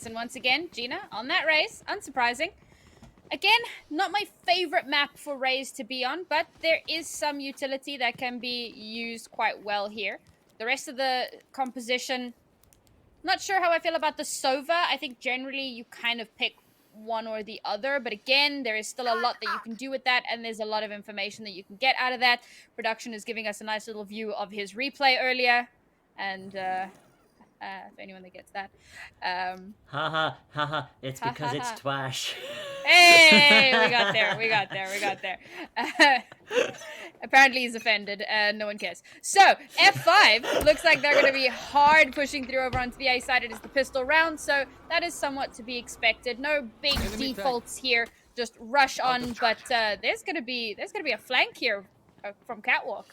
And once again, Gina on that race, unsurprising. Again, not my favorite map for Raze to be on, but there is some utility that can be used quite well here. The rest of the composition, not sure how I feel about the Sova. I think generally you kind of pick one or the other, but again, there is still a lot that you can do with that, and there's a lot of information that you can get out of that. Production is giving us a nice little view of his replay earlier, and if anyone that gets that. Haha, it's because it's twash. Hey, we got there. Apparently he's offended, and no one cares. So, F5 looks like they're going to be hard pushing through over onto the A side. It is the pistol round, so that is somewhat to be expected. No big defaults here, just rush on, but there's going to be a flank here from Catwalk.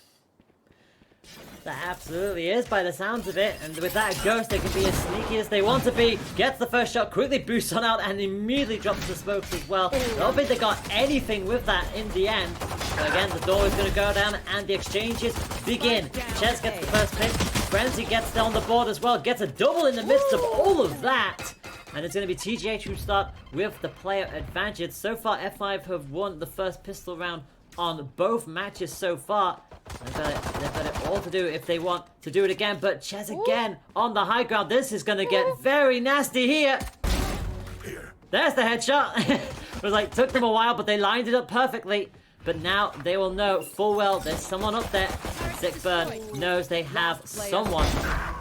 That absolutely is, by the sounds of it, and with that Ghost, they can be as sneaky as they want to be. Gets the first shot, quickly boosts on out, and immediately drops the smokes as well. I don't think they got anything with that in the end. So again, the door is going to go down, and the exchanges begin. Ches gets the first pick, Frenzy gets on the board as well, gets a double in the midst of all of that. And it's going to be TGH who start with the player advantage. So far, F5 have won the first pistol round on both matches so far. They've got it all to do if they want to do it again. But Ches again on the high ground. This is going to get very nasty here. There's the headshot. It was like, took them a while, but they lined it up perfectly. But now they will know full well there's someone up there. Sickburn knows they have someone.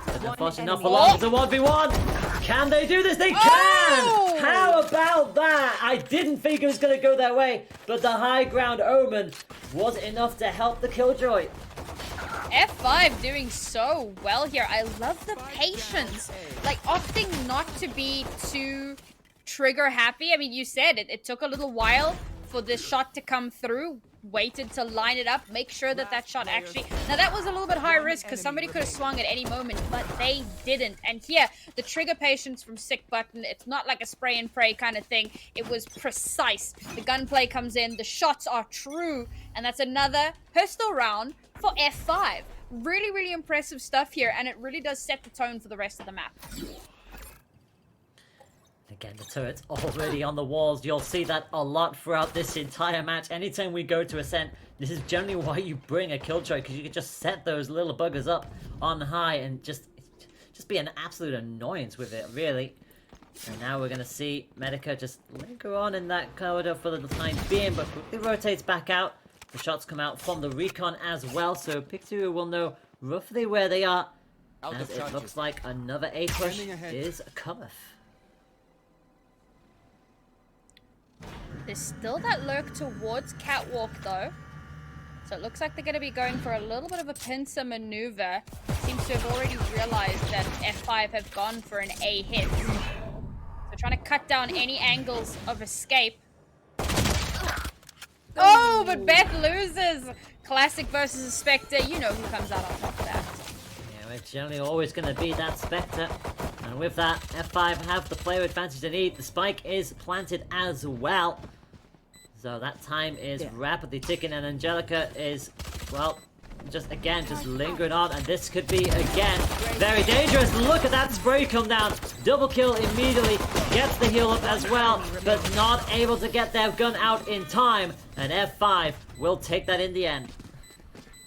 But unfortunately not for long. It's a 1v1. Can they do this? They can! How about that? I didn't think it was going to go that way. But the high ground omen was enough to help the Killjoy. F5 doing so well here. I love the patience. Like, opting not to be too trigger happy. I mean, you said it. It took a little while for this shot to come through. Waited to line it up, make sure that that shot actually... Now, that was a little bit high risk because somebody could have swung at any moment, but they didn't. And here, the trigger patience from Sick Button, it's not like a spray and pray kind of thing. It was precise. The gunplay comes in, the shots are true, and that's another pistol round for F5. Really, really impressive stuff here, and it really does set the tone for the rest of the map. Again, the turret's already on the walls. You'll see that a lot throughout this entire match. Anytime we go to Ascent, this is generally why you bring a Killjoy, because you can just set those little buggers up on high and just be an absolute annoyance with it, really. And now we're going to see Medica just linger on in that corridor for the time being, but quickly rotates back out. The shots come out from the recon as well, so Pictu will know roughly where they are. As it looks like another A push is coming. There's still that lurk towards Catwalk, though. So it looks like they're going to be going for a little bit of a pincer maneuver. Seems to have already realized that F5 have gone for an A hit. So trying to cut down any angles of escape. Oh, but Beth loses! Classic versus a Spectre. You know who comes out on top of that. Yeah, it's generally always going to be that Spectre. And with that, F5 have the player advantage they need. The spike is planted as well. So that time is rapidly ticking, and Angelica is, well, just lingering on. And this could be, again, very dangerous. Look at that spray come down. Double kill immediately. Gets the heal up as well, but not able to get their gun out in time. And F5 will take that in the end.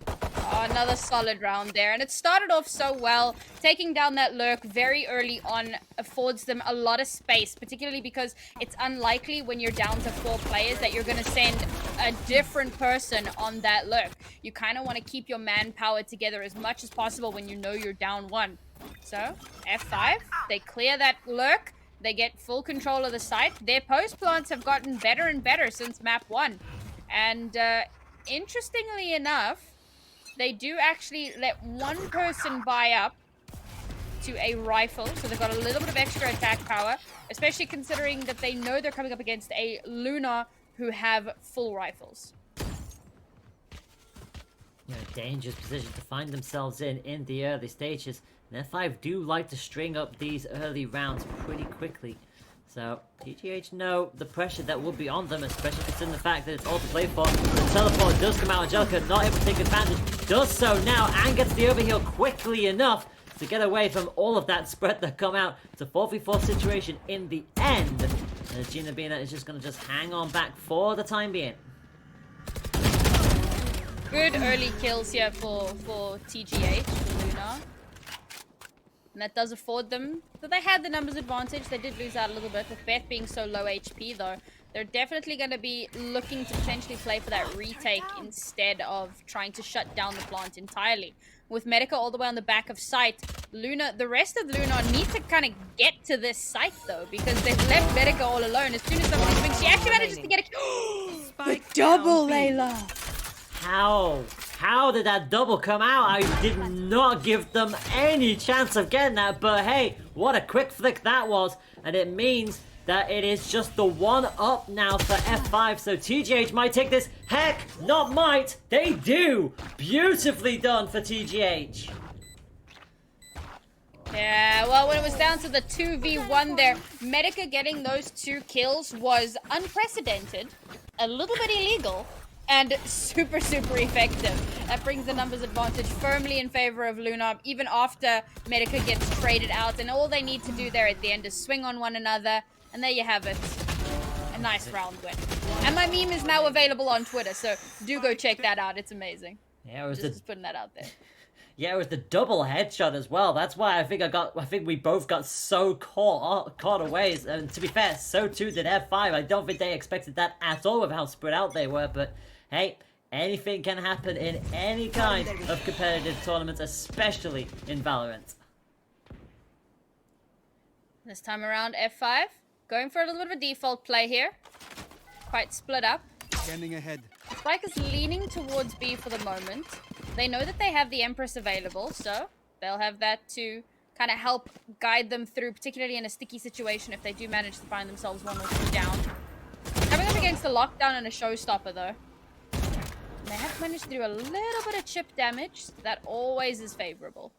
Oh, another solid round there, and it started off so well. Taking down that lurk very early on affords them a lot of space, particularly because it's unlikely when you're down to 4 players that you're going to send a different person on that lurk. You kind of want to keep your manpower together as much as possible when you know you're down 1. So, F5, they clear that lurk. They get full control of the site. Their post plants have gotten better and better since map 1. And interestingly enough, they do actually let one person buy up to a rifle, so they've got a little bit of extra attack power, especially considering that they know they're coming up against a Lunar who have full rifles. You know, dangerous position to find themselves in the early stages. And F5 do like to string up these early rounds pretty quickly. So, TGH know the pressure that will be on them, especially considering the fact that it's all to play for. The teleport does come out, Angelica not able to take advantage, does so now, and gets the overheal quickly enough to get away from all of that spread that come out. It's a 4v4 situation in the end. And Gina Bina is just going to just hang on back for the time being. Good early kills here for TGH, for Lunar. And that does afford them. So they had the numbers advantage. They did lose out a little bit with Beth being so low HP though. They're definitely going to be looking to potentially play for that retake instead of trying to shut down the plant entirely. With Medica all the way on the back of site, the rest of Lunar need to kind of get to this site though, because they've left Medica all alone. As soon as somebody swings, she actually manages to get a the double, Layla. How did that double come out? I did not give them any chance of getting that, but hey, what a quick flick that was, and it means that it is just the one up now for F5, so TGH might take this. Heck, not might, they do! Beautifully done for TGH. Yeah, well, when it was down to the 2v1 there, Medica getting those 2 kills was unprecedented, a little bit illegal, and super, super effective. That brings the numbers advantage firmly in favor of Lunar, even after Medica gets traded out, and all they need to do there at the end is swing on one another. And there you have it. A nice round win. And my meme is now available on Twitter, so do go check that out. It's amazing. Yeah, it was just putting that out there. Yeah, it was the double headshot as well. That's why I think we both got so caught away. And to be fair, so too did F5. I don't think they expected that at all with how spread out they were. But hey, anything can happen in any kind of competitive tournaments, especially in Valorant. This time around, F5. Going for a little bit of a default play here. Quite split up. Scanning ahead. Spike is leaning towards B for the moment. They know that they have the Empress available, so they'll have that to kind of help guide them through, particularly in a sticky situation if they do manage to find themselves 1 or 2 down. Coming up against a lockdown and a showstopper though. And they have managed to do a little bit of chip damage. That always is favorable.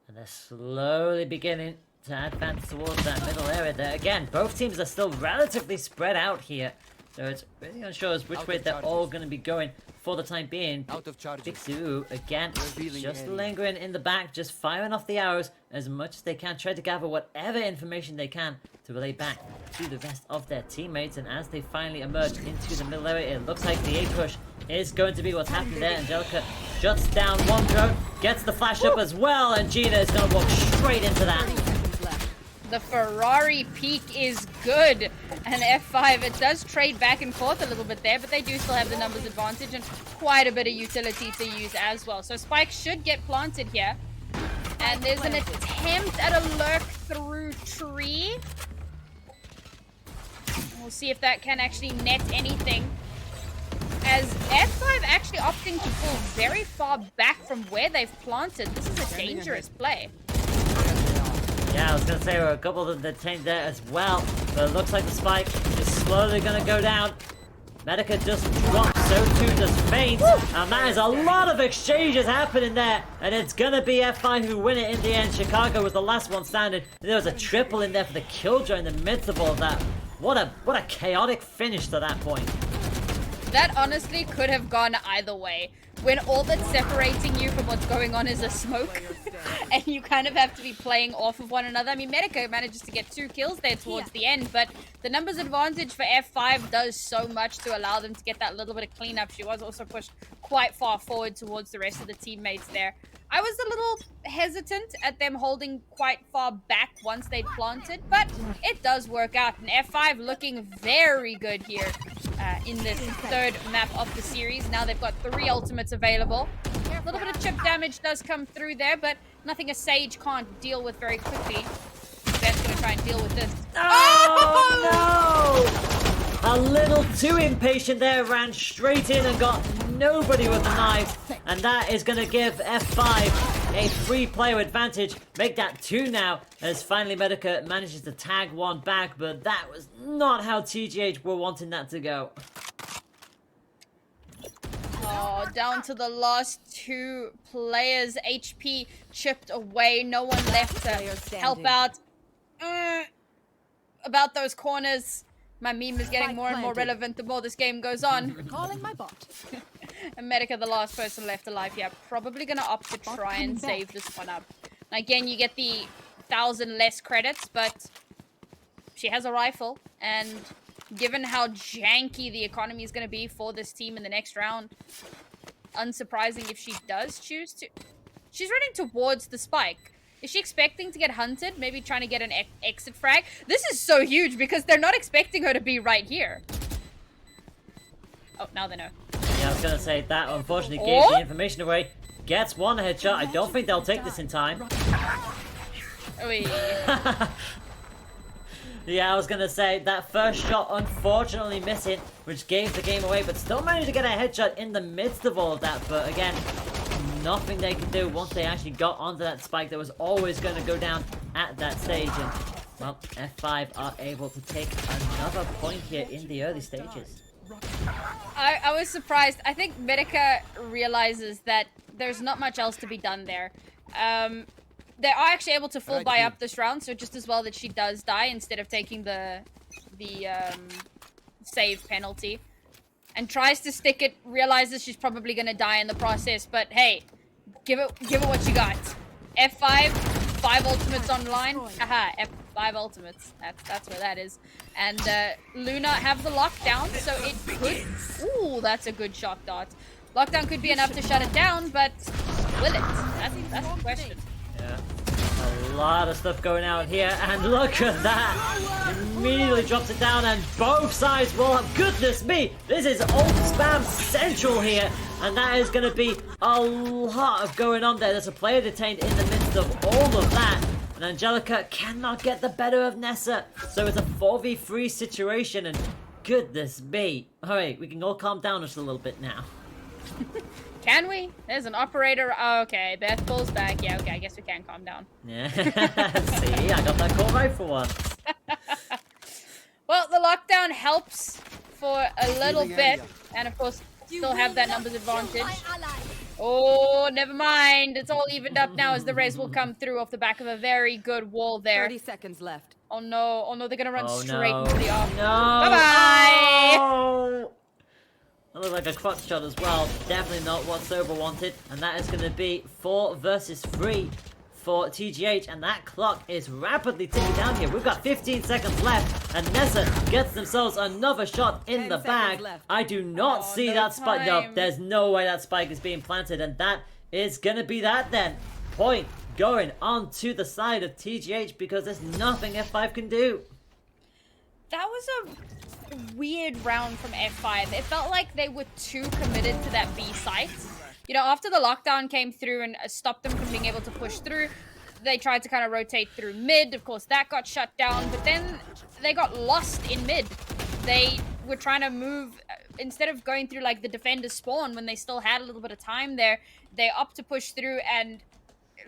And they're slowly beginning to advance towards that middle area there. Again, both teams are still relatively spread out here. So it's really unsure as which way they're all going to be going for the time being. Out of charges. Bixu, again, just area. lingering in the back, just firing off the arrows as much as they can, try to gather whatever information they can to relay back to the rest of their teammates. And as they finally emerge into the middle area, it looks like the A push is going to be what's happening there. Angelica shuts down one drone, gets the flash up as well, and Gina is going to walk straight into that. The Ferrari peak is good. And F5, it does trade back and forth a little bit there, but they do still have the numbers advantage and quite a bit of utility to use as well. So Spike should get planted here. And there's an attempt at a lurk through tree. We'll see if that can actually net anything. As F5 actually opting to pull very far back from where they've planted. This is a dangerous play. Yeah, I was going to say, there were a couple of them detained there as well. But it looks like the spike is slowly going to go down. Medica just dropped, so too does Faint. And that is a lot of exchanges happening there. And it's going to be F5 who win it in the end. Chicago was the last one standing. There was a triple in there for the killjoy in the midst of all of that. What a chaotic finish to that point. That honestly could have gone either way. When all that's separating you from what's going on is a smoke, and you kind of have to be playing off of one another. I mean, Medica manages to get 2 kills there towards the end, but the numbers advantage for F5 does so much to allow them to get that little bit of cleanup. She was also pushed quite far forward towards the rest of the teammates there. I was a little hesitant at them holding quite far back once they planted, but it does work out. And F5 looking very good here in this 3rd map of the series. Now they've got 3 ultimates available. A little bit of chip damage does come through there, but nothing a Sage can't deal with very quickly. Beth's gonna try and deal with this. Oh, no! A little too impatient there, ran straight in and got nobody with a knife. And that is going to give F5 a 3-player advantage. Make that 2 now, as finally Medica manages to tag one back. But that was not how TGH were wanting that to go. Oh, down to the last 2 players. HP chipped away. No one left to help out. About those corners. My meme is getting more and more relevant the more this game goes on. Recalling my bot. And Medica, the last person left alive here, probably gonna opt to try and save this one up. And again, you get the 1,000 less credits, but she has a rifle, and given how janky the economy is gonna be for this team in the next round, unsurprising if she does choose to. She's running towards the spike. Is she expecting to get hunted? Maybe trying to get an exit frag? This is so huge because they're not expecting her to be right here. Oh, now they know. Yeah, I was gonna say that unfortunately gave the information away. Gets one headshot. I don't think they'll take this in time. Oy. Yeah, I was gonna say that first shot unfortunately missing, which gave the game away, but still managed to get a headshot in the midst of all of that. But again, nothing they could do once they actually got onto that spike that was always going to go down at that stage. And well, F5 are able to take another point here in the early stages. I was surprised. I think Medica realizes that there's not much else to be done there. They are actually able to full buy up this round, so just as well that she does die instead of taking the save penalty. And tries to stick it, realizes she's probably gonna die in the process, but hey, give it what you got. F5, 5 ultimates online. Haha, F5 ultimates. That's where that is. And Luna have the lockdown, so it could. Ooh, that's a good shock dot. Lockdown could be enough to shut it down, but will it? That's the question. Yeah. A lot of stuff going out here, and look at that! Immediately drops it down, and both sides will have. Goodness me! This is ult spam central here, and that is going to be a lot of going on there. There's a player detained in the midst of all of that, and Angelica cannot get the better of Nessa, so it's a 4v3 situation, and goodness me. Alright, we can all calm down just a little bit now. Can we? There's an operator. Oh, okay, Beth pulls back. Yeah, okay, I guess we can calm down. Yeah, see, I got that call right for once. Well, the lockdown helps for a little bit, and of course, still have that numbers advantage. Oh, never mind. It's all evened up now as the res will come through off the back of a very good wall there. 30 seconds left. Oh no, they're gonna run straight no. into the off. No! Bye-bye! Oh! That looked like a clutch shot as well. Definitely not what Sober wanted. And that is going to be 4 versus 3 for TGH. And that clock is rapidly ticking down here. We've got 15 seconds left. And Nessa gets themselves another shot in the bag. I do not see no that spike. No, time. there's no way that spike is being planted. And that is going to be that then. Point going on to the side of TGH because there's nothing F5 can do. That was a weird round from F5. It felt like they were too committed to that B site. You know, after the lockdown came through and stopped them from being able to push through, they tried to kind of rotate through mid. Of course, that got shut down, but then they got lost in mid. They were trying to move, instead of going through like the defender's spawn when they still had a little bit of time there, they opted to push through, and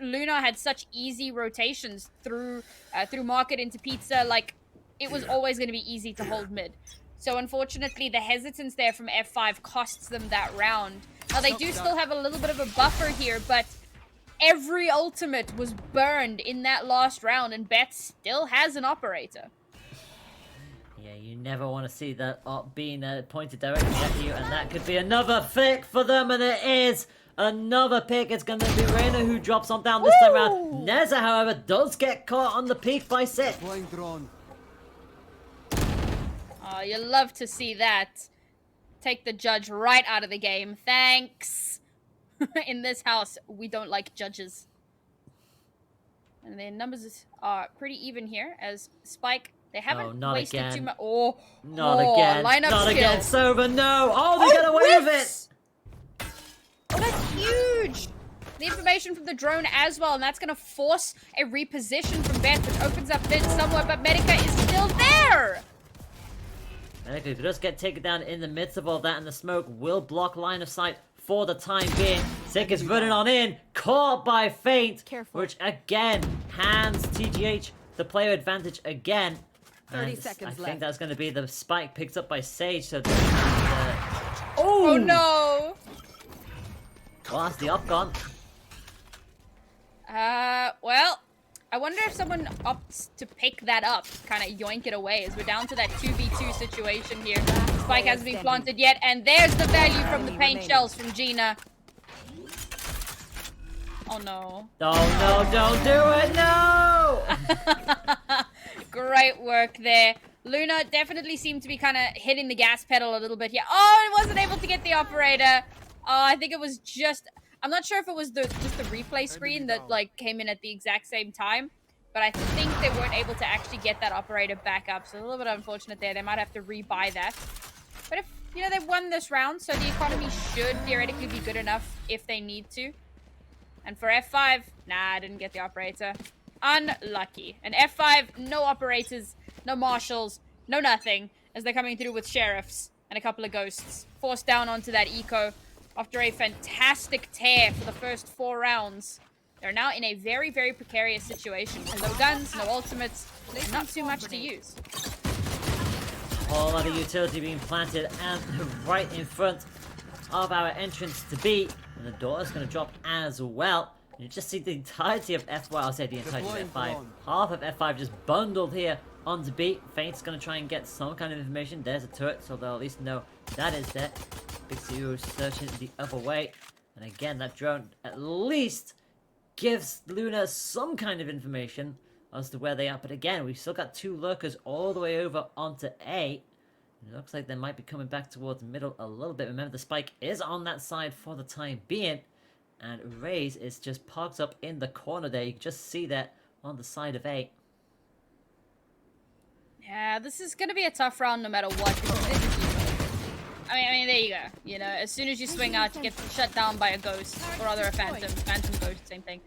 Luna had such easy rotations through market into pizza. Like, it was always going to be easy to hold mid. So unfortunately, the hesitance there from F5 costs them that round. Now, they do still have a little bit of a buffer here, but every ultimate was burned in that last round, and Beth still has an operator. Yeah, you never want to see that op being pointed directly at you, and that could be another pick for them, and it is another pick. It's going to be Reyna who drops on down this time around. Neza, however, does get caught on the peak by Sith. Oh, you love to see that. Take the judge right out of the game. Thanks. In this house, we don't like judges. And the numbers are pretty even here as Spike, they haven't wasted too much. Oh, not again. Lineup not skill. again. Sober, no. Oh, they got away with it. Oh, that's huge. The information from the drone as well, and that's going to force a reposition from Beth, which opens up mid somewhat, but Medica is still there. Medica could just get taken down in the midst of all that, and the smoke will block line of sight for the time being. Sick is running on in, caught by Feint, which again hands TGH the player advantage again. 30 seconds left. I think that's going to be the spike picked up by Sage. So oh no! Well, that's the up gone. Well, I wonder if someone opts to pick that up, kind of yoink it away, as we're down to that 2v2 situation here. Spike hasn't been planted yet, and there's the value from the paint shells from Gina. Oh no. Oh no, don't do it, no! Great work there. Luna definitely seemed to be kind of hitting the gas pedal a little bit here. Oh, it wasn't able to get the operator. I think it was just... I'm not sure if it was just the replay screen that like came in at the exact same time, but I think they weren't able to actually get that operator back up. So a little bit unfortunate there. They might have to rebuy that. But if, you know, they've won this round, so the economy should theoretically be good enough if they need to. And for F5, nah, I didn't get the operator. Unlucky. And F5, no operators, no marshals, no nothing, as they're coming through with sheriffs and a couple of ghosts. Forced down onto that eco after a fantastic tear for the first 4 rounds. They're now in a very, very precarious situation. No guns, no ultimates, not too much to use. Whole lot of utility being planted and right in front of our entrance to B. And the door is going to drop as well. You just see the entirety of F5, I'll say the entirety of F5. Half of F5 just bundled here onto B. Feint's going to try and get some kind of information. There's a turret, so they'll at least know that is there. Big Zero searching the other way. And again, that drone at least gives Luna some kind of information as to where they are. But again, we've still got 2 lurkers all the way over onto A. It looks like they might be coming back towards the middle a little bit. Remember, the spike is on that side for the time being. And Raze is just parked up in the corner there. You can just see that on the side of A. Yeah, this is going to be a tough round no matter what. Because I mean, there you go. You know, as soon as you swing out, you get shut down by a ghost. Or rather a phantom. Phantom ghost, same thing.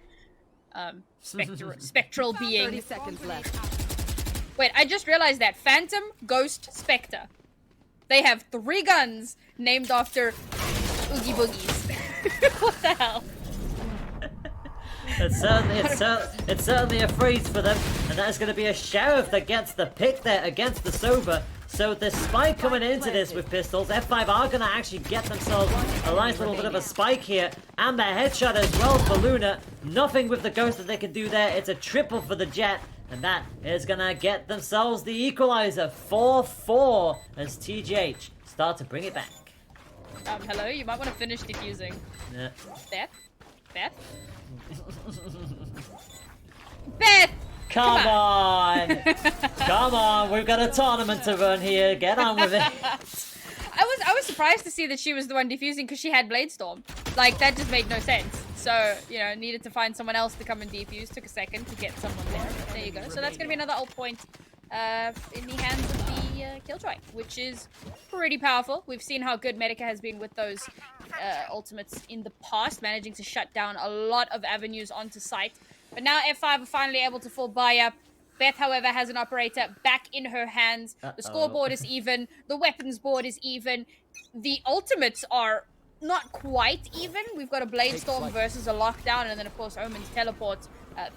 Spectral being. 30 seconds left. Wait, I just realized that. Phantom, Ghost, Spectre. They have 3 guns named after Oogie Boogies. What the hell? It's certainly a freeze for them, and that is going to be a sheriff that gets the pick there against the Sober. So the spike coming into this with pistols, F5 are going to actually get themselves a nice little bit of a spike here, and the headshot as well for Luna. Nothing with the Ghost that they can do there. It's a triple for the Jet, and that is going to get themselves the equalizer. 4-4 as TGH start to bring it back. Hello? You might want to finish defusing. Yeah. Beth? Beth? Beth! Come on! Come on, we've got a tournament to run here. Get on with it. I was surprised to see that she was the one defusing because she had Bladestorm. Like, that just made no sense. So, you know, needed to find someone else to come and defuse. Took a second to get someone there. But there you go. So that's going to be another ult point in the hands of the Killjoy, which is pretty powerful. We've seen how good Medica has been with those ultimates in the past, managing to shut down a lot of avenues onto site. But now F5 are finally able to full buy up. Beth, however, has an operator back in her hands. The scoreboard is even. The weapons board is even. The ultimates are not quite even. We've got a Bladestorm versus a Lockdown, and then, of course, Omen's Teleport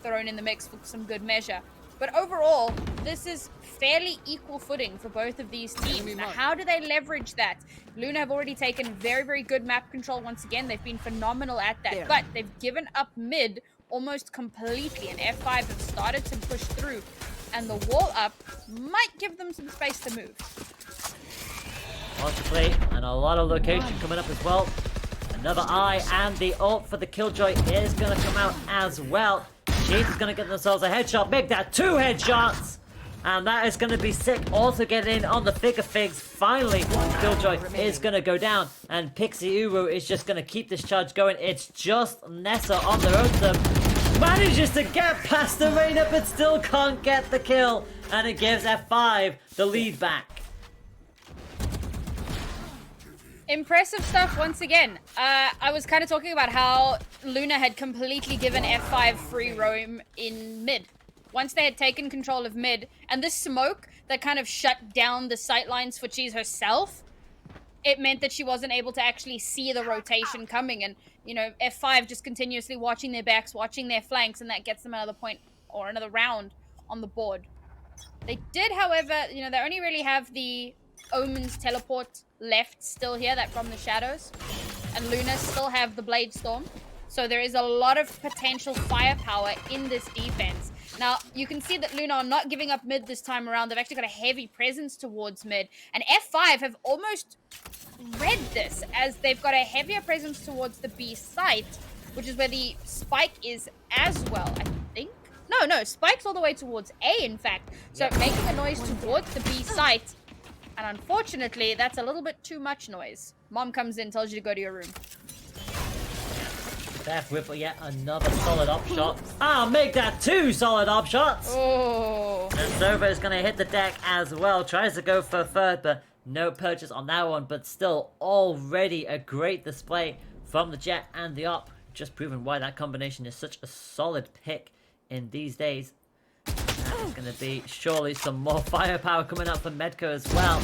thrown in the mix for some good measure. But overall, this is fairly equal footing for both of these teams. Now, how do they leverage that? Luna have already taken very, very good map control once again. They've been phenomenal at that. But they've given up mid almost completely, and F5 have started to push through, and the wall up might give them some space to move. Lots to play, and a lot of location coming up as well. Another eye, and the ult for the Killjoy is going to come out as well. Chief is going to get themselves a headshot, make that 2 headshots, and that is going to be sick. Also getting in on the figure figs. Finally, Killjoy is going to go down, and Pixie Uru is just going to keep this charge going. It's just Nessa on their own. Manages to get past the Reyna, but still can't get the kill, and it gives F5 the lead back. Impressive stuff once again. I was kind of talking about how Luna had completely given F5 free roam in mid. Once they had taken control of mid, and this smoke that kind of shut down the sightlines for Cheese herself, it meant that she wasn't able to actually see the rotation coming, and, you know, F5 just continuously watching their backs, watching their flanks, and that gets them another point or another round on the board. They did, however, you know, they only really have the Omen's Teleport left still here, that from the shadows, and Luna still have the Bladestorm, so there is a lot of potential firepower in this defense. Now, you can see that Lunar are not giving up mid this time around. They've actually got a heavy presence towards mid. And F5 have almost read this, as they've got a heavier presence towards the B site, which is where the spike is as well, I think. No, spike's all the way towards A, in fact. So making a noise towards the B site. And unfortunately, that's a little bit too much noise. Mom comes in, tells you to go to your room. Beth with yet another solid up shot. I'll make that 2 solid up shots. Oh. And Sova is going to hit the deck as well. Tries to go for third, but no purchase on that one. But still, already a great display from the Jet and the Op. Just proving why that combination is such a solid pick in these days. There's going to be surely some more firepower coming out from Medco as well.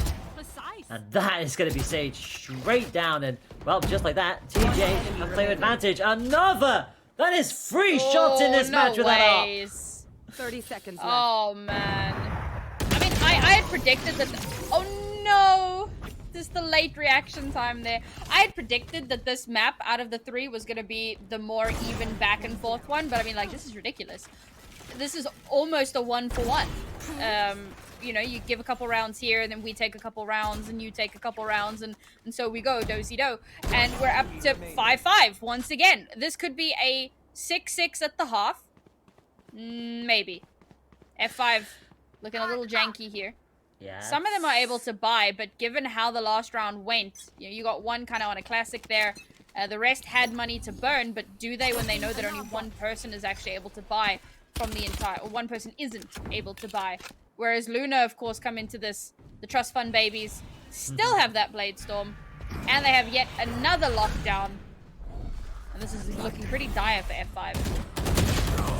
And that is going to be Sage straight down. And, well, just like that, TJ a player advantage. Another! That is 3 shots in this match with that up. 30 seconds left. Oh, man. I mean, I had predicted that... Oh, no! Just the late reaction time there. I had predicted that this map, out of the 3, was going to be the more even back and forth one. But, I mean, like, this is ridiculous. This is almost a 1-for-1. You know, you give a couple rounds here, and then we take a couple rounds, and you take a couple rounds, and so we go, do-si-do. And we're up to 5-5 once again. This could be a 6-6 at the half. Maybe. F5 looking a little janky here. Yeah. Some of them are able to buy, but given how the last round went, you got one kind of on a classic there. The rest had money to burn, but do they when they know that only one person is actually able to buy from the entire... Or one person isn't able to buy. Whereas Luna, of course, come into this, the Trust Fund babies, still have that Blade Storm. And they have yet another lockdown. And this is looking pretty dire for F5.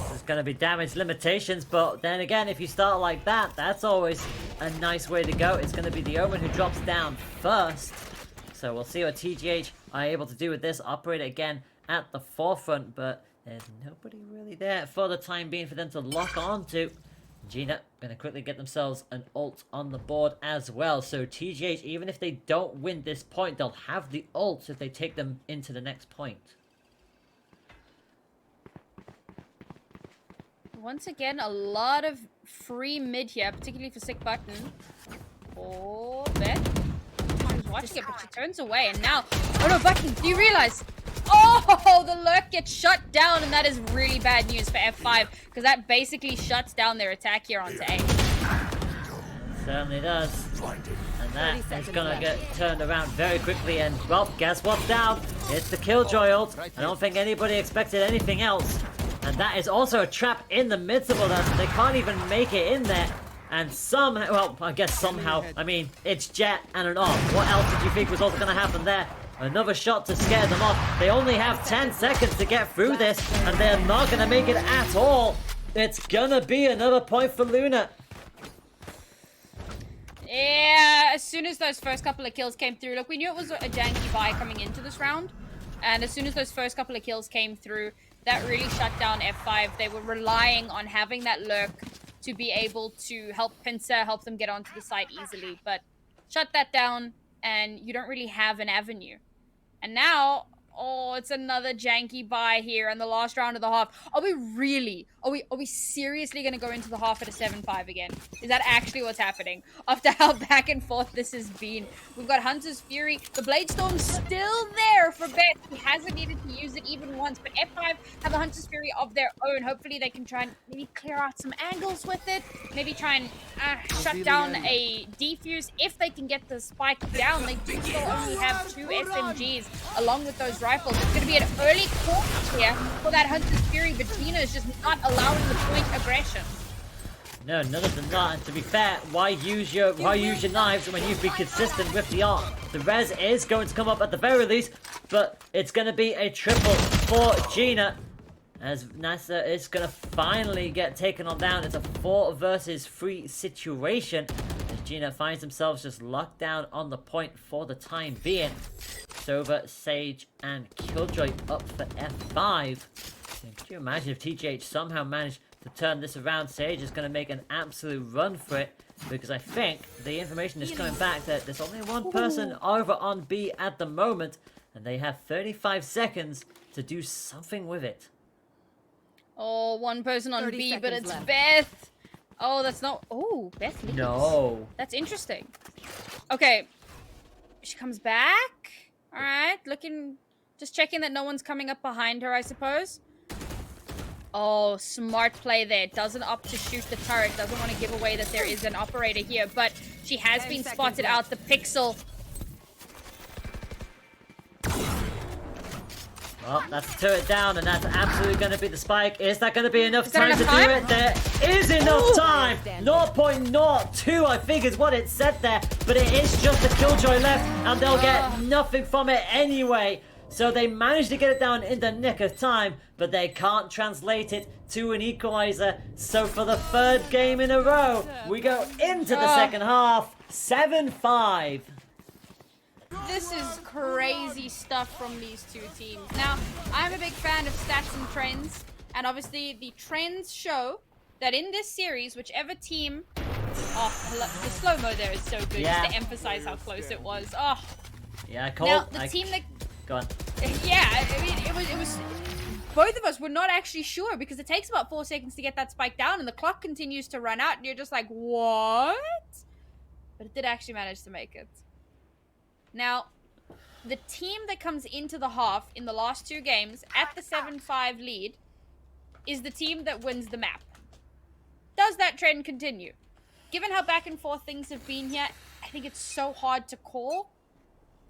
There's going to be damage limitations, but then again, if you start like that, that's always a nice way to go. It's going to be the Omen who drops down first. So we'll see what TGH are able to do with this. Operate again at the forefront, but there's nobody really there for the time being for them to lock onto. Gina going to quickly get themselves an ult on the board as well. So TGH, even if they don't win this point, they'll have the ults if they take them into the next point. Once again, a lot of free mid here, particularly for Sick Button. Oh, Beth. She's watching it, but she turns away. And now, oh no, Button, do you realize? Oh, the lurk gets shut down, and that is really bad news for F5, because that basically shuts down their attack here onto A. Certainly does. And that is going to get turned around very quickly, and, well, guess what's down? It's the Killjoy ult. I don't think anybody expected anything else. And that is also a trap in the midst of all that. They can't even make it in there. And somehow, well, I guess somehow, I mean, it's Jet and an off. What else did you think was also going to happen there? Another shot to scare them off. They only have 10 seconds to get through this, and they're not going to make it at all. It's going to be another point for Luna. Yeah, as soon as those first couple of kills came through, look, we knew it was a janky buy coming into this round. And as soon as those first couple of kills came through, that really shut down F5. They were relying on having that lurk to be able to help Pincer, help them get onto the site easily. But shut that down, and you don't really have an avenue. And now, oh, it's another janky buy here in the last round of the half. Are we really, are we seriously going to go into the half at a 7-5 again? Is that actually what's happening? After how back and forth this has been. We've got Hunter's Fury. The Blade Storm's still there for Beth. He hasn't needed to use it even once. But F5 have a Hunter's Fury of their own. Hopefully they can try and maybe clear out some angles with it. Maybe try and shut down a defuse. If they can get the spike down, they do still only have 2 SMGs along with those rifles. It's going to be an early call here for that Hunter's Fury, but Gina is just not allowing the point aggression. No, none of them not. And to be fair, why use your knives when you've been consistent with the art? The res is going to come up at the very least, but it's going to be a triple for Gina. As Nasa is going to finally get taken on down. It's a 4 versus 3 situation. As Gina finds themselves just locked down on the point for the time being. Sova, Sage, and Killjoy up for F5. Could you imagine if TGH somehow managed to turn this around? Sage is going to make an absolute run for it, because I think the information is coming back that there's only one person over on B at the moment, and they have 35 seconds to do something with it. Oh, one person on 30 B, but seconds it's left. Beth. Oh, that's not. Oh, Beth leaves. No. That's interesting. Okay. She comes back. All right. Looking. Just checking that no one's coming up behind her, I suppose. Oh, smart play there. Doesn't opt to shoot the turret. Doesn't want to give away that there is an operator here. But she has 10 been seconds spotted left. out. The pixel. Well, that's the turret down, and that's absolutely going to be the spike. Is that going to be enough Is that time enough to time? do it? There is enough Ooh. time! 0.02, I think, is what it said there. But it is just a killjoy left, and they'll get nothing from it anyway. So they managed to get it down in the nick of time, but they can't translate it to an equalizer. So for the third game in a row, we go into the second half, 7-5. This is crazy stuff from these two teams. Now, I'm a big fan of stats and trends, and obviously the trends show that in this series, whichever team... Oh, the slow-mo there is so good, Yeah. just to emphasize how close it was. Oh, Yeah, Cole. now, the team that... Go on. Yeah, I mean, it was... Both of us were not actually sure, because it takes about 4 seconds to get that spike down, and the clock continues to run out, and you're just like, what? But it did actually manage to make it. Now, the team that comes into the half in the last 2 games at the 7-5 lead is the team that wins the map. Does that trend continue? Given how back and forth things have been here, I think it's so hard to call.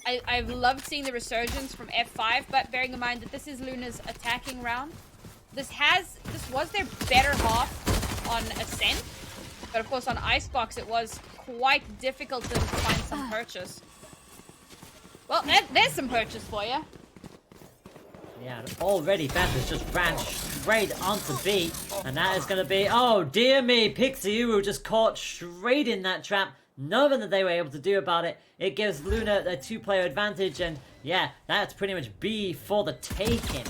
I've loved seeing the resurgence from F5, but bearing in mind that this is Lunar's attacking round, this was their better half on Ascent, but of course on Icebox it was quite difficult to find some purchase. Well, there's some purchase for you. Yeah, already Beth has just ran straight onto B, and that is going to be, oh dear me, Pixie who just caught straight in that trap. Nothing that they were able to do about it. It gives Luna a 2-player advantage, and yeah, that's pretty much B for the taking.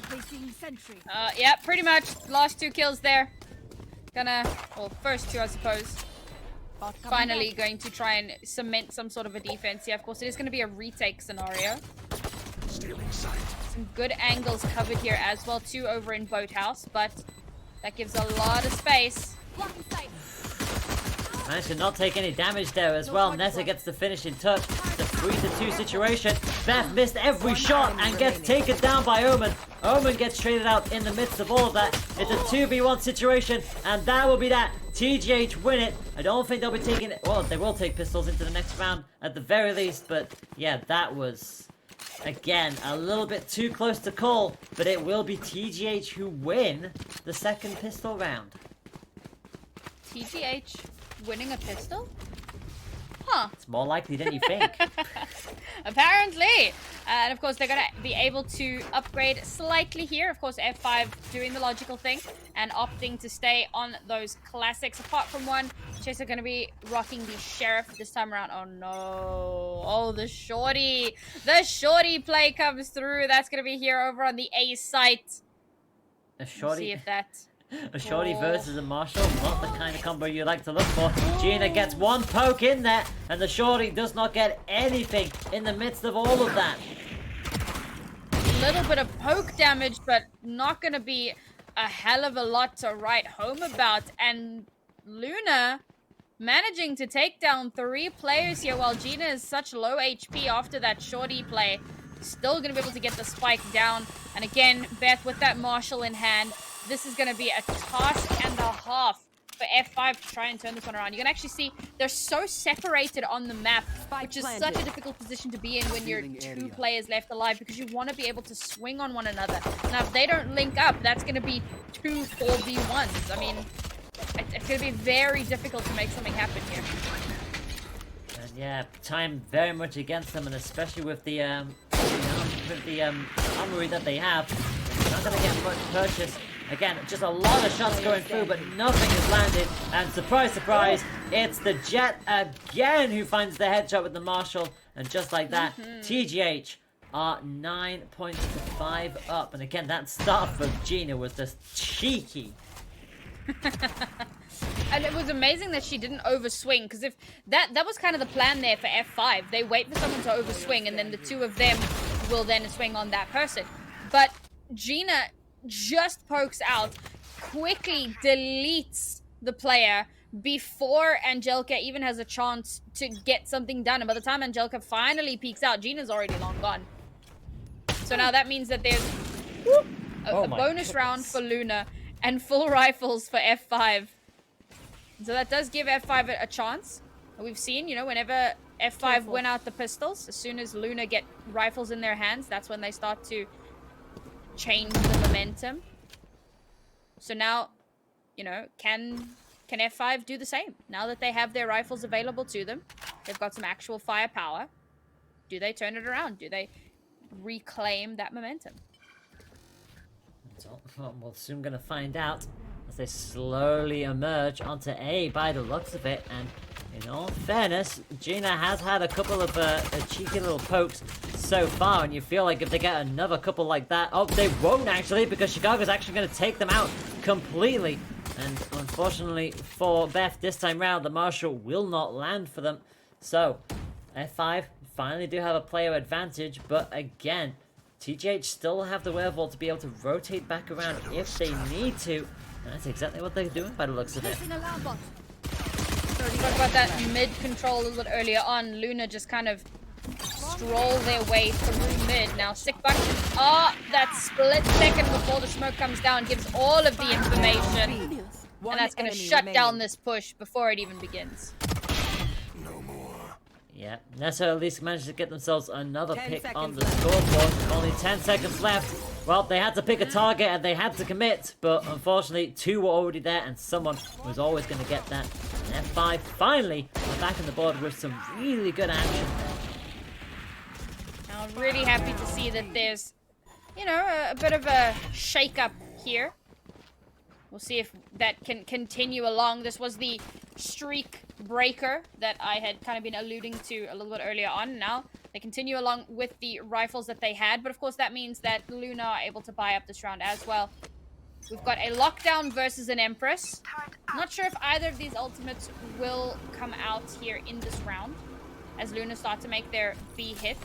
Placing sentry. Yeah, pretty much. Last 2 kills there. Well, first 2, I suppose. Finally going to try and cement some sort of a defense here. Of course, it is going to be a retake scenario. Some good angles covered here as well, too, over in Boathouse, but that gives a lot of space. Managed to not take any damage there as well. Nessa gets the finishing touch. It's a 3-2 situation. Beth missed every shot and gets taken down by Omen. Omen gets traded out in the midst of all of that. It's a 2v1 situation, and that will be that. TGH win it. I don't think they'll be taking it. Well, they will take pistols into the next round at the very least, but yeah, that was, again, a little bit too close to call, but it will be TGH who win the second pistol round. TGH winning a pistol? Huh. It's more likely than you think. Apparently. And of course, they're going to be able to upgrade slightly here. Of course, F5 doing the logical thing and opting to stay on those classics. Apart from one, Chase are going to be rocking the Sheriff this time around. Oh, no. Oh, the Shorty. The Shorty play comes through. That's going to be here over on the A site. A Shorty. See if that... A Shorty versus a Marshall, not the kind of combo you like to look for. Gina gets one poke in there, and the Shorty does not get anything in the midst of all of that. Little bit of poke damage, but not going to be a hell of a lot to write home about. And Luna managing to take down 3 players here while Gina is such low HP after that Shorty play. Still going to be able to get the spike down. And again, Beth with that Marshall in hand. This is going to be a task and a half for F5 to try and turn this one around. You can actually see they're so separated on the map, which is such a difficult position to be in when you're 2 players left alive, because you want to be able to swing on one another. Now, if they don't link up, that's going to be 2 4v1s. I mean, it's going to be very difficult to make something happen here. And yeah, time very much against them, and especially with the armory that they have, they're not going to get much purchase. Again, just a lot of shots going through, but nothing has landed. And surprise, surprise, it's the Jet again who finds the headshot with the Marshall. And just like that, TGH are 9 points to 5 up. And again, that start for Gina was just cheeky. And it was amazing that she didn't overswing, because if that was kind of the plan there for F5. They wait for someone to overswing, and then the 2 of them will then swing on that person. But Gina just pokes out, quickly deletes the player before Angelica even has a chance to get something done. And by the time Angelica finally peeks out, Gina's already long gone. So now that means that there's a bonus round for Luna and full rifles for F5. So that does give F5 a chance. We've seen, you know, whenever F5 win out the pistols, as soon as Luna get rifles in their hands, that's when they start to change the momentum. So now, you know, can F5 do the same? Now that they have their rifles available to them, they've got some actual firepower. Do they turn it around? Do they reclaim that momentum? So, well, we're soon gonna find out as they slowly emerge onto A by the looks of it. And in all fairness, Gina has had a couple of cheeky little pokes so far, and you feel like if they get another couple like that, oh, they won't actually, because Chicago's actually going to take them out completely. And unfortunately for Beth, this time round, the Marshall will not land for them. So, F5 finally do have a player advantage, but again, TGH still have the wherewithal to be able to rotate back around if they need to. And that's exactly what they're doing by the looks of it. We talked about that mid control a little bit earlier on. Luna just kind of stroll their way through mid. Now, sick button. Oh, that split second before the smoke comes down gives all of the information. And that's going to shut down this push before it even begins. Yeah, Nessa at least managed to get themselves another pick on the scoreboard. Only 10 seconds left. Well, they had to pick a target and they had to commit, but unfortunately, two were already there and someone was always going to get that. And F5 finally are back on the board with some really good action. Now, really happy to see that there's, you know, a bit of a shake-up here. We'll see if that can continue along. This was the streak breaker that I had kind of been alluding to a little bit earlier on. Now they continue along with the rifles that they had, but of course that means that Luna are able to buy up this round as well. We've got a lockdown versus an Empress. Not sure if either of these ultimates will come out here in this round as Luna start to make their B hit.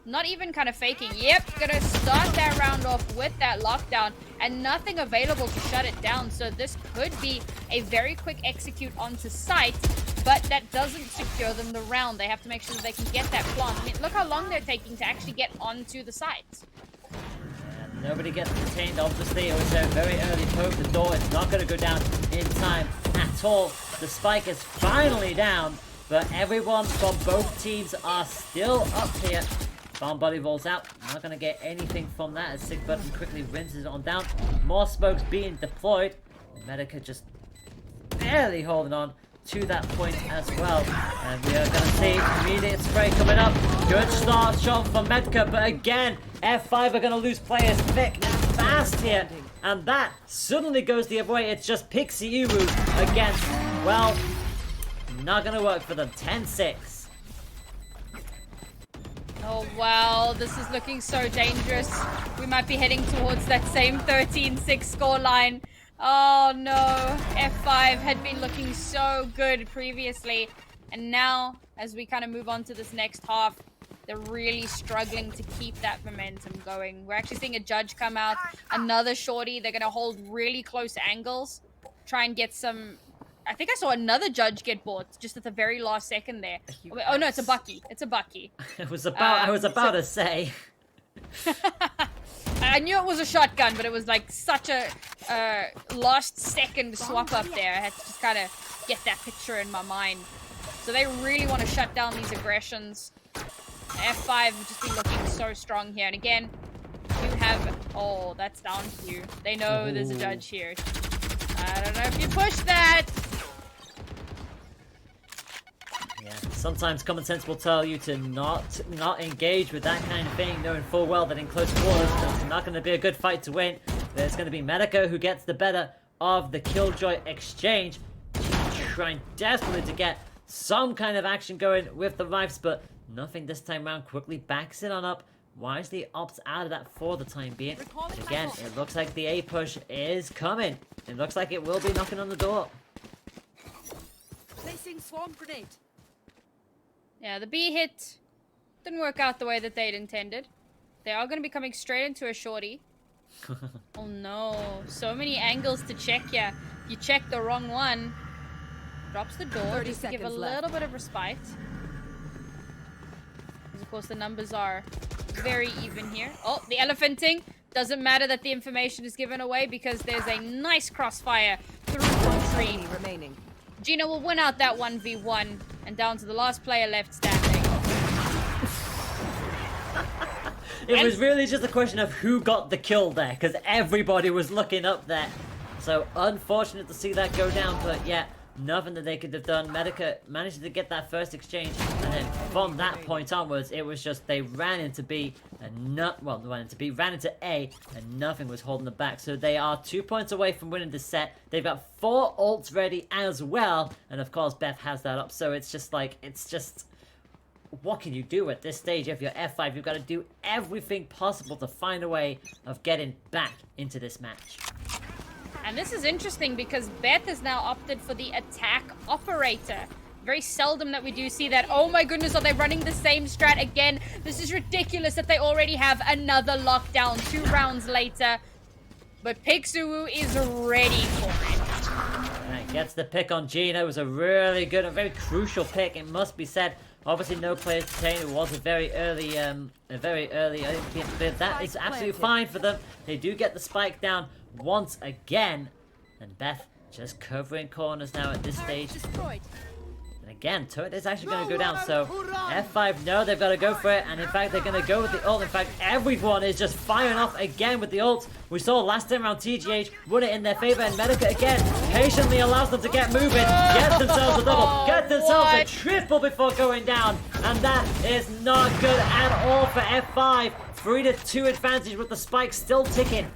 Not even kind of faking. Yep, gonna start that round off with that lockdown and nothing available to shut it down. So this could be a very quick execute onto site, but that doesn't secure them the round. They have to make sure that they can get that plant. I mean, look how long they're taking to actually get onto the site. Yeah, nobody gets detained, obviously. It was a very early poke. The door is not going to go down in time at all. The spike is finally down, but everyone from both teams are still up here. Bomb body rolls out. Not going to get anything from that as Sick Button quickly rinses it on down. More smokes being deployed. Medica just barely holding on to that point as well. And we are going to see immediate spray coming up. Good start shot from Medica, but again, F5 are going to lose players thick and fast here. And that suddenly goes the other way. It's just Pixie Uru against, well, not going to work for them. 10-6. Oh, wow. This is looking so dangerous. We might be heading towards that same 13-6 scoreline. Oh, no. F5 had been looking so good previously. And now, as we kind of move on to this next half, they're really struggling to keep that momentum going. We're actually seeing a judge come out. Another shorty. They're going to hold really close angles. Try and get some... I think I saw another judge get bought just at the very last second there. Oh no, it's a Bucky. It's a Bucky. I was about to say. I knew it was a shotgun, but it was like such a last second swap up there. I had to just kind of get that picture in my mind. So they really want to shut down these aggressions. F5 have just been looking so strong here. And again, you have... Oh, that's down to you. They know there's a judge here. I don't know if you push that. Yeah, sometimes common sense will tell you to not engage with that kind of thing, knowing full well that in close quarters it's not going to be a good fight to win. There's going to be Medico who gets the better of the Killjoy exchange. She's trying desperately to get some kind of action going with the rifles, but nothing this time around. Quickly backs it on up. Wisely opts out of that for the time being. But again, it looks like the A push is coming. It looks like it will be knocking on the door. Placing swarm grenade. Yeah, the B hit didn't work out the way that they'd intended. They are going to be coming straight into a shorty. Oh no, so many angles to check here. You check the wrong one. Drops the door 30 just to give a seconds left. little bit of respite. Because of course the numbers are very even here. Oh, the elephanting. Doesn't matter that the information is given away because there's a nice crossfire through the tree. Enemy remaining. Gina will win out that 1v1 and down to the last player left standing. It was really just a question of who got the kill there, because everybody was looking up there. So unfortunate to see that go down, but yeah, nothing that they could have done. Medica managed to get that first exchange, and then from that point onwards, it was just they ran into B and ran into A, and nothing was holding them back. So they are 2 points away from winning the set. They've got 4 ults ready as well, and of course Beth has that up. So it's just what can you do at this stage? If you're F5, you've got to do everything possible to find a way of getting back into this match. And this is interesting because Beth has now opted for the attack operator. Very seldom that we do see that. Oh my goodness, are they running the same strat again? This is ridiculous that they already have another lockdown 2 rounds later. But Pixuwu is ready for it. Right, gets the pick on Gina. It was a really good, a very crucial pick, it must be said. Obviously, no players detained. It was a very early, but that is absolutely fine for them. They do get the spike down once again, and Beth just covering corners now at this stage. Destroyed. And again, turret is actually going to go down, so F5 know they've got to go for it, and in fact, they're going to go with the ult. In fact, everyone is just firing off again with the ult. We saw last time around TGH won it in their favor, and Medica again patiently allows them to get moving, get themselves a double, get themselves a triple before going down, and that is not good at all for F5. 3-2 advantage with the spike still ticking.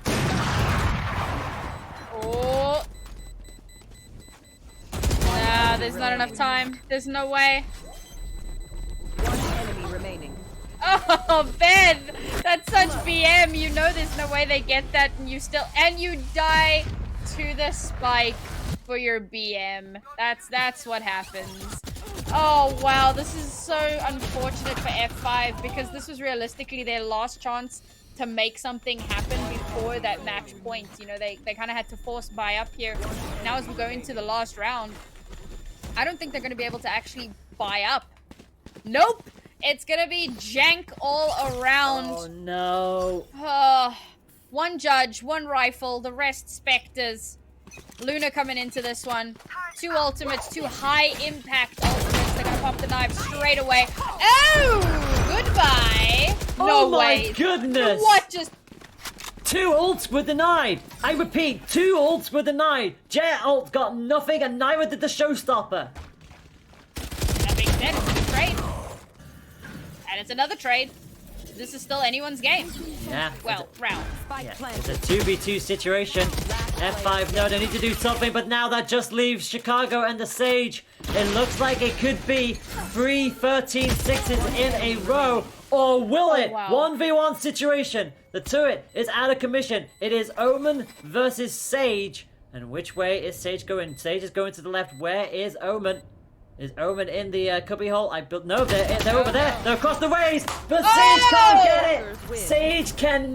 Oh. Nah, there's not enough time. There's no way. One enemy remaining. Oh, Ben! That's such BM. You know there's no way they get that and you die to the spike for your BM. That's what happens. Oh, wow. This is so unfortunate for F5 because this was realistically their last chance to make something happen before that match point. You know, they kind of had to force buy up here. Now as we go into the last round, I don't think they're going to be able to actually buy up. Nope! It's going to be jank all around. Oh, no. One judge, one rifle, the rest specters. Lunar coming into this one. 2 ultimates, 2 high impact ultimates. They're going to pop the knife straight away. Oh! Goodbye! No way. Oh my goodness! What just... 2 ults were denied! I repeat, 2 ults were denied! Jet ult got nothing and neither did the showstopper! That being said, it's a good trade. And it's another trade. This is still anyone's game. Yeah. Well, round. Spike It's planted. a 2v2 situation. F5 know they need to do something, but now that just leaves Chicago and the Sage. It looks like it could be 3 13-6s in a row. Or will it? wow. 1v1 situation. The turret is out of commission. It is Omen versus Sage. And which way is Sage going? Sage is going to the left. Where is Omen? Is Omen in the cubby hole? No, they're over there. They're across the ways. But Sage can't get it. Sage cannot.